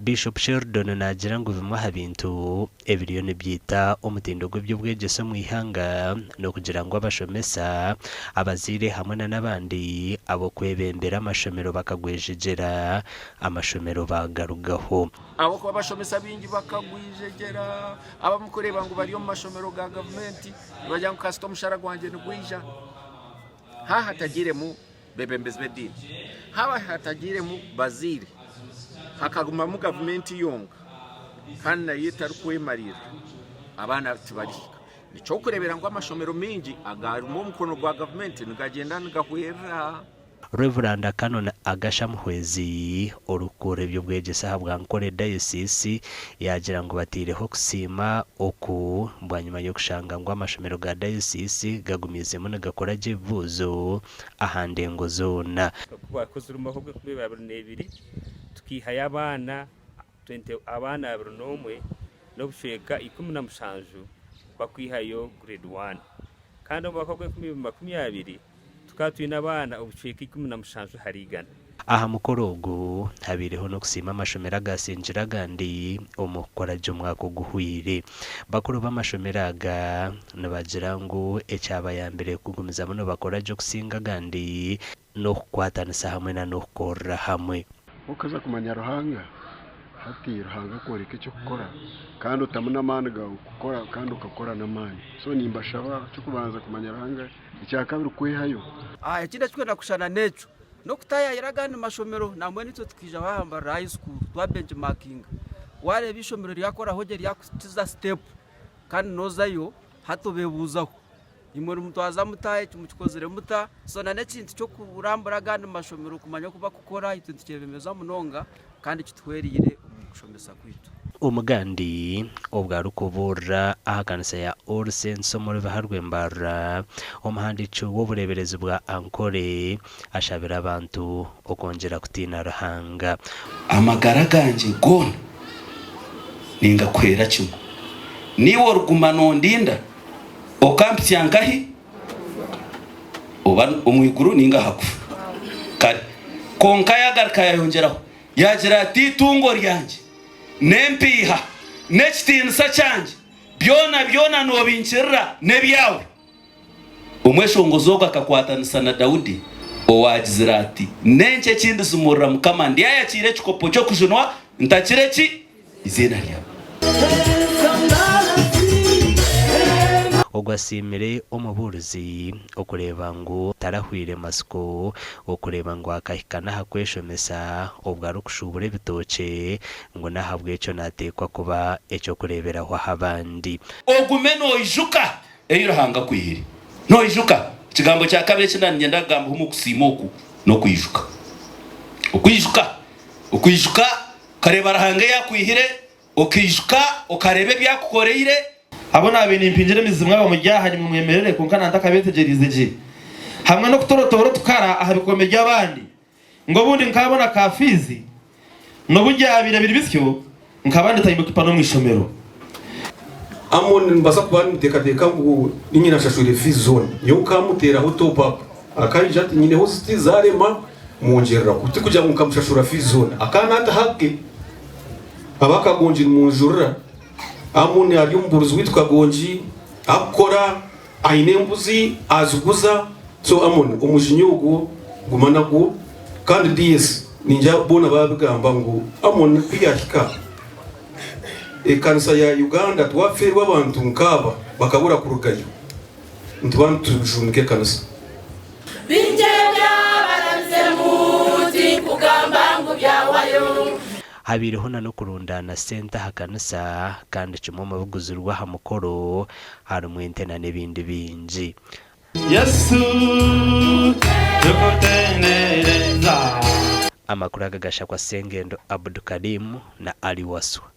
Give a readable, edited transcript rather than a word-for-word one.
Bishop Sheldon nagira ngo bimuha bintu ebiliyoni byita omutindo gw'ebyobwegyese mu ihanga no kugira ngo abashomesa abazire hamwe n'abandi abo kwebembera amashomero bakagwejegera amashomero bagarugaho abo ko abashomesa bingi bakagwijegera abamukoreba ngo bari mu mashomero ga government bajya ngo kasito mushara gwanje n'ugwija ha hatagiremu bebembezwe dini haba hatagiremu bazire hakaguma mu government yonga kandi yita rukwemarira abana tibarika nico kurebera ngo amashomero mingi agarimo mukono gwa government nigagenda nigahwera Reverend Canon Agacencwire orukure by'obwegyese habwa nkore diocese yagira ngo batireho kusima oku bwanyuma yo kushanga ngo amashomero ga diocese gagumizemo nagakora jivuzo ahandengo zona kwakoze urumahobwe kuri 22 tukihaya abana 20 abana 21 no busheka 17 bakwihayo grade 1 kandi bakobwe kuri 20 tukatwina abana ubusheka 17 harigana aha mukorogo habireho no kusima amashomero agasinjira gandi omukora jumwako guhwire bakuru b'amashomero aga nabagira ngo ecyaba ya mbere kugumiza muno bakora jo kusinga gandi no kwatanisa hamwe na no korra hamwe ukaza kumanya ruhanga hati ruhanga kwereka cyo gukora kandi utamuna amani ga gukora kandi ukakora n'amani so nimbashaba cyo kubanza kumanya ruhanga icya kabiri kwehayo ikindi twenda kushana neco no kutaya iragani mashomero namwe nitwe tukija bahambara high school twa benchmarking wale bishomero ryakora hoje ryakutiza step kandi nozayo hatobebuzaho imwe mutwaza mutaye cyumukozere muta so na nekintu cyo kurambura gandi mashomero kumanya kuba kukora ituntu cyebemeza munonga kandi kitwerire umushomesa kwitu umugandi obwarukubura ahakanisa ya All Saints muri baharwe Mbarara umuhandicu w'ubureberezi bwa ankore ashabira abantu okongera kutina ruhanga amagara ganje gona ninga kwera cyo niwo rugumano ndinda okampya nkahi oban umwiguru ninga hakufa kare konka yagarka yongeraho yagira ati tungo ryanje nempiha nechitinsa cyanje byona no binkirira nebyawe umweshongozoga akakwatanisa na Daudi owagizira ati nenche kindi sumurra mukamandi yayakire chikopo cyo kujunwa ntakireki izina ryawe ogwasimire omuburuzi okureba ngo tarahwire masiko okureba ngo akahikana hakweshomesa obwaro kushubure bitoke ngo nahabwe eco natekwa kuba eco kureberaho habandi ogume no ijuka eyirahanga kwihiri no ijuka kigambo cya kabiri kinanye ndagamba humu kusimoku no kwijuka ukwijuka kareba rahanga yakwihire ukijuka ukarebe byakukoreire abona bintu impinjire mizimwa bamujyahanye mu mwemerere kunkana ndakabetegerize je hamwe no kutorotoro tukara ahabikome by'abandi ngo bundi nkabona kafizi no bujyabira biri bisyo nkabandi tayimbuka no mwishomero amone mbasa kubana mutekateka ngo ninyina shashuri free zone yo kamutera ho top up akanje ati nyine ho stizarema mungerera kuti kujya mu kamushashura free zone akana atahake abakagonjira munjurira amune ari umburuzi witwa gonji akora ainembuzi azuguza so amune umujinyugo gumanago kandi DS ninja bona babigamba ngo amune kwiyashika kanisa ya Uganda twaferwa abantu nkaba bakabura kurugayo ntubantu tujunke kanisa binjebya baramze muti kugamba ngo byawayo habiriho no kurundana senta hakanisa kandi cyo mu buguzurwa hamukoro hari umwente na nebindi binji Yesu tukotenereza amakuru agagasha kwa Sengendo Abdul Karim na Ali Waswa.